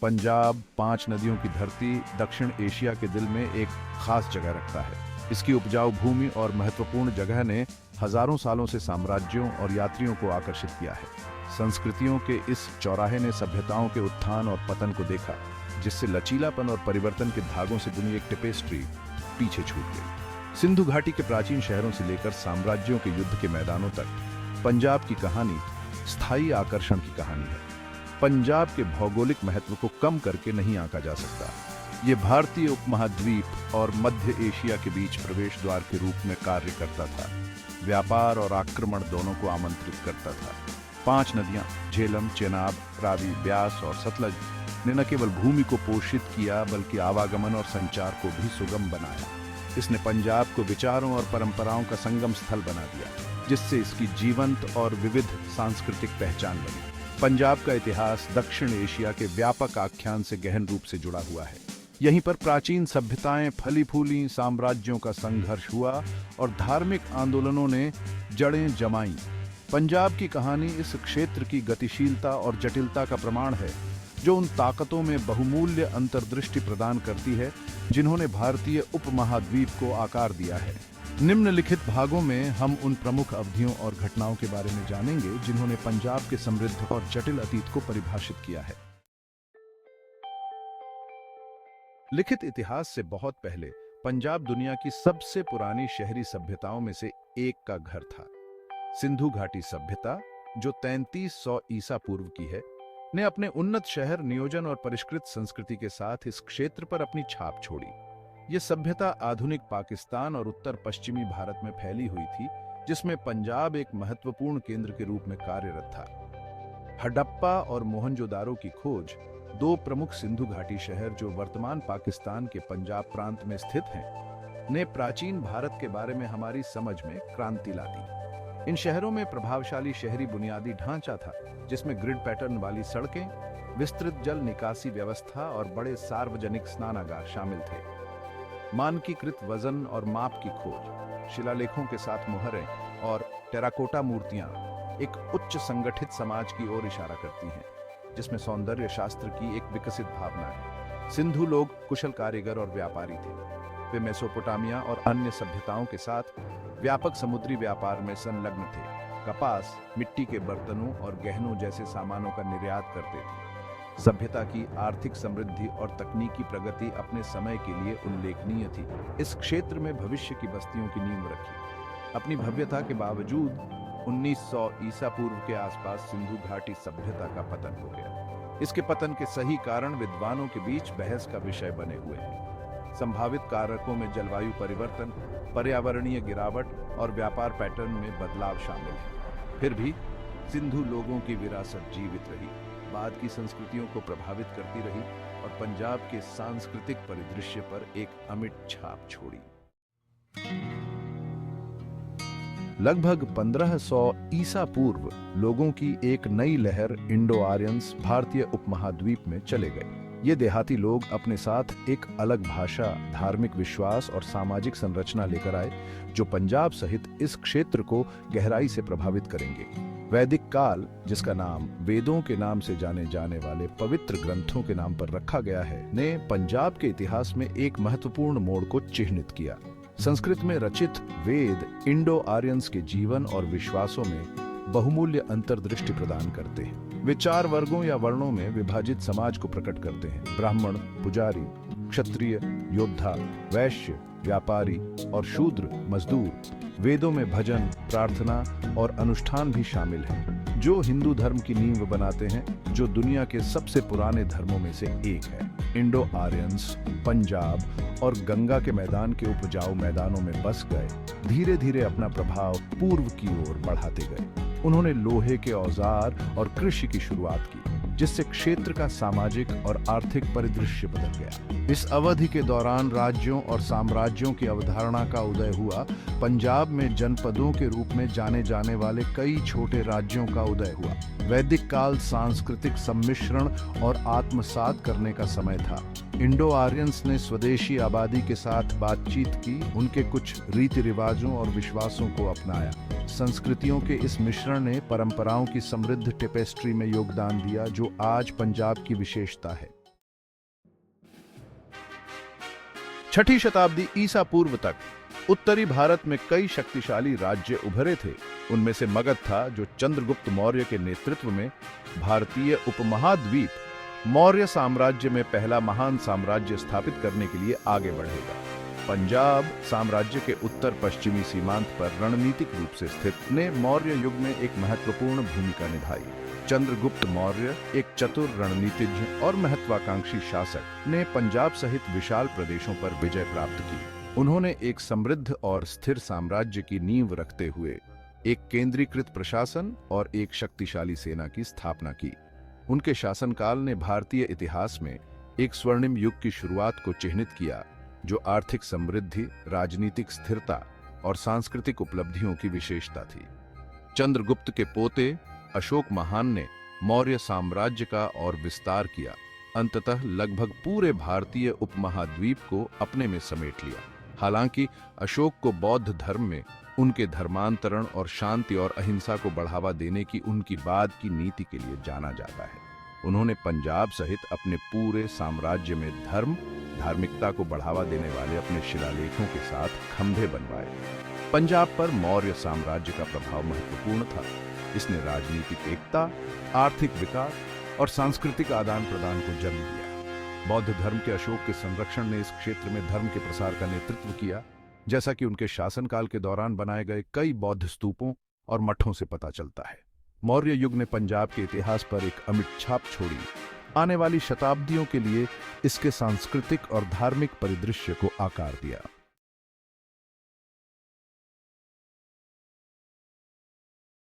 पंजाब 5 नदियों की धरती दक्षिण एशिया के दिल में एक खास जगह रखता है। इसकी उपजाऊ भूमि और महत्वपूर्ण जगह ने हजारों सालों से साम्राज्यों और यात्रियों को आकर्षित किया है। संस्कृतियों के इस चौराहे ने सभ्यताओं के उत्थान और पतन को देखा, जिससे लचीलापन और परिवर्तन के धागों से बुनी एक टेपेस्ट्री पीछे छूट गई। सिंधु घाटी के प्राचीन शहरों से लेकर साम्राज्यों के युद्ध के मैदानों तक पंजाब की कहानी स्थायी आकर्षण की कहानी है। पंजाब के भौगोलिक महत्व को कम करके नहीं आंका जा सकता। ये भारतीय उपमहाद्वीप और मध्य एशिया के बीच प्रवेश द्वार के रूप में कार्य करता था। व्यापार और आक्रमण दोनों को आमंत्रित करता था। 5 नदियां झेलम, चेनाब, रावी, ब्यास और सतलज ने न केवल भूमि को पोषित किया बल्कि आवागमन और संचार को भी सुगम बनाया। इसने पंजाब को विचारों और परंपराओं का संगम स्थल बना दिया, जिससे इसकी जीवंत और विविध सांस्कृतिक पहचान बनी। पंजाब का इतिहास दक्षिण एशिया के व्यापक आख्यान से गहन रूप से जुड़ा हुआ है। यहीं पर प्राचीन सभ्यताएं फली फूली, साम्राज्यों का संघर्ष हुआ और धार्मिक आंदोलनों ने जड़ें जमाईं। पंजाब की कहानी इस क्षेत्र की गतिशीलता और जटिलता का प्रमाण है, जो उन ताकतों में बहुमूल्य अंतर्दृष्टि प्रदान करती है जिन्होंने भारतीय उपमहाद्वीप को आकार दिया है। निम्नलिखित भागों में हम उन प्रमुख अवधियों और घटनाओं के बारे में जानेंगे जिन्होंने पंजाब के समृद्ध और जटिल अतीत को परिभाषित किया है। लिखित इतिहास से बहुत पहले पंजाब दुनिया की सबसे पुरानी शहरी सभ्यताओं में से एक का घर था। सिंधु घाटी सभ्यता, जो 3300 ईसा पूर्व की है, ने अपने उन्नत शहर नियोजन और परिष्कृत संस्कृति के साथ इस क्षेत्र पर अपनी छाप छोड़ी। यह सभ्यता आधुनिक पाकिस्तान और उत्तर पश्चिमी भारत में फैली हुई थी, जिसमें पंजाब एक महत्वपूर्ण केंद्र के रूप में कार्यरत था। हडप्पा और मोहनजोदारो की खोज, 2 प्रमुख सिंधु घाटी शहर जो वर्तमान पाकिस्तान के पंजाब प्रांत में स्थित हैं, ने प्राचीन भारत के बारे में हमारी समझ में क्रांति ला दी। इन शहरों में प्रभावशाली शहरी बुनियादी ढांचा था, जिसमें ग्रिड पैटर्न वाली सड़कें, विस्तृत जल निकासी व्यवस्था और बड़े सार्वजनिक स्नानागार शामिल थे। मानकीकृत वजन और माप की खोज, शिलालेखों के साथ मुहरें और टेराकोटा मूर्तियां एक उच्च संगठित समाज की ओर इशारा करती हैं, जिसमें सौंदर्य शास्त्र की एक विकसित भावना है। सिंधु लोग कुशल कारीगर और व्यापारी थे। वे मेसोपोटामिया और अन्य सभ्यताओं के साथ व्यापक समुद्री व्यापार में संलग्न थे। कपास, मिट्टी के बर्तनों और गहनों जैसे सामानों का निर्यात करते थे। सभ्यता की आर्थिक समृद्धि और तकनीकी प्रगति अपने समय के लिए उल्लेखनीय थी। इस क्षेत्र में भविष्य की बस्तियों की नींव रखी। अपनी भव्यता के बावजूद 1900 ईसा पूर्व के आसपास सिंधु घाटी सभ्यता का पतन हो गया। इसके पतन के सही कारण विद्वानों के बीच बहस का विषय बने हुए हैं। संभावित कारकों में जलवायु परिवर्तन, पर्यावरणीय गिरावट और व्यापार पैटर्न में बदलाव शामिल है। फिर भी सिंधु लोगों की विरासत जीवित रही, बाद की संस्कृतियों को प्रभावित करती रही और पंजाब के सांस्कृतिक परिदृश्य पर एक अमिट छाप छोड़ी। लगभग 1500 ईसा पूर्व लोगों की एक नई लहर इंडो आर्यंस भारतीय उपमहाद्वीप में चले गए। ये देहाती लोग अपने साथ एक अलग भाषा, धार्मिक विश्वास और सामाजिक संरचना लेकर आए, जो पंजाब सहित इस क्षेत्र को गहराई से प्रभावित करेंगे। वैदिक काल, जिसका नाम वेदों के नाम से जाने जाने वाले पवित्र ग्रंथों के नाम पर रखा गया है, ने पंजाब के इतिहास में एक महत्वपूर्ण मोड़ को चिह्नित किया। संस्कृत में रचित वेद इंडो आर्यंस के जीवन और विश्वासों में बहुमूल्य अंतर्दृष्टि प्रदान करते हैं। वे 4 वर्गों या वर्णों में विभाजित समाज को प्रकट करते हैं: ब्राह्मण, पुजारी, क्षत्रिय, योद्धा, वैश्य, व्यापारी और शूद्र, मजदूर। वेदों में भजन, प्रार्थना और अनुष्ठान भी शामिल हैं, जो हिंदू धर्म की नींव बनाते हैं, जो दुनिया के सबसे पुराने धर्मों में से एक है। इंडो आर्यंस पंजाब और गंगा के मैदान के उपजाऊ मैदानों में बस गए, धीरे धीरे अपना प्रभाव पूर्व की ओर बढ़ाते गए। उन्होंने लोहे के औजार और कृषि की शुरुआत की, जिससे क्षेत्र का सामाजिक और आर्थिक परिदृश्य बदल गया। इस अवधि के दौरान राज्यों और साम्राज्यों की अवधारणा का उदय हुआ। पंजाब में जनपदों के रूप में जाने जाने वाले कई छोटे राज्यों का उदय हुआ। वैदिक काल सांस्कृतिक सम्मिश्रण और आत्मसात करने का समय था। इंडो आर्यंस ने स्वदेशी आबादी के साथ बातचीत की, उनके कुछ रीति रिवाजों और विश्वासों को अपनाया। संस्कृतियों के इस मिश्रण ने परंपराओं की समृद्ध टेपेस्ट्री में योगदान दिया, जो आज पंजाब की विशेषता है। छठी शताब्दी ईसा पूर्व तक उत्तरी भारत में कई शक्तिशाली राज्य उभरे थे। उनमें से मगध था, जो चंद्रगुप्त मौर्य के नेतृत्व में भारतीय उपमहाद्वीप मौर्य साम्राज्य में पहला महान साम्राज्य स्थापित करने के लिए आगे बढ़ेगा। पंजाब साम्राज्य के उत्तर पश्चिमी सीमांत पर रणनीतिक रूप से स्थित ने मौर्य युग में एक महत्वपूर्ण भूमिका निभाई। चंद्रगुप्त मौर्य एक चतुर रणनीतिज्ञ और महत्वाकांक्षी शासक ने पंजाब सहित विशाल प्रदेशों पर विजय प्राप्त की। उन्होंने एक समृद्ध और स्थिर साम्राज्य की नींव रखते हुए एक केंद्रीकृत प्रशासन और एक शक्तिशाली सेना की स्थापना की। उनके शासनकाल ने भारतीय इतिहास में एक स्वर्णिम युग की शुरुआत को चिह्नित किया, जो आर्थिक समृद्धि, राजनीतिक स्थिरता और सांस्कृतिक उपलब्धियों की विशेषता थी। चंद्रगुप्त के पोते अशोक महान ने मौर्य साम्राज्य का और विस्तार किया, अंततः लगभग पूरे भारतीय उपमहाद्वीप को अपने में समेट लिया। हालांकि अशोक को बौद्ध धर्म में उनके धर्मांतरण और शांति और अहिंसा को बढ़ावा देने की उनकी बाद की नीति के लिए जाना जाता है। उन्होंने पंजाब सहित अपने पूरे साम्राज्य में धार्मिकता को बढ़ावा देने वाले अपने शिलालेखों के साथ खंभे बनवाए। पंजाब पर मौर्य साम्राज्य का प्रभाव महत्वपूर्ण था। इसने राजनीतिक एकता, आर्थिक विकास और सांस्कृतिक आदान प्रदान को जन्म दिया। बौद्ध धर्म के अशोक के संरक्षण ने इस क्षेत्र में धर्म के प्रसार का नेतृत्व किया, जैसा कि उनके शासनकाल के दौरान बनाए गए कई बौद्ध स्तूपों और मठों से पता चलता है। मौर्य युग ने पंजाब के इतिहास पर एक अमिट छाप छोड़ी। आने वाली शताब्दियों के लिए इसके सांस्कृतिक और धार्मिक परिदृश्य को आकार दिया।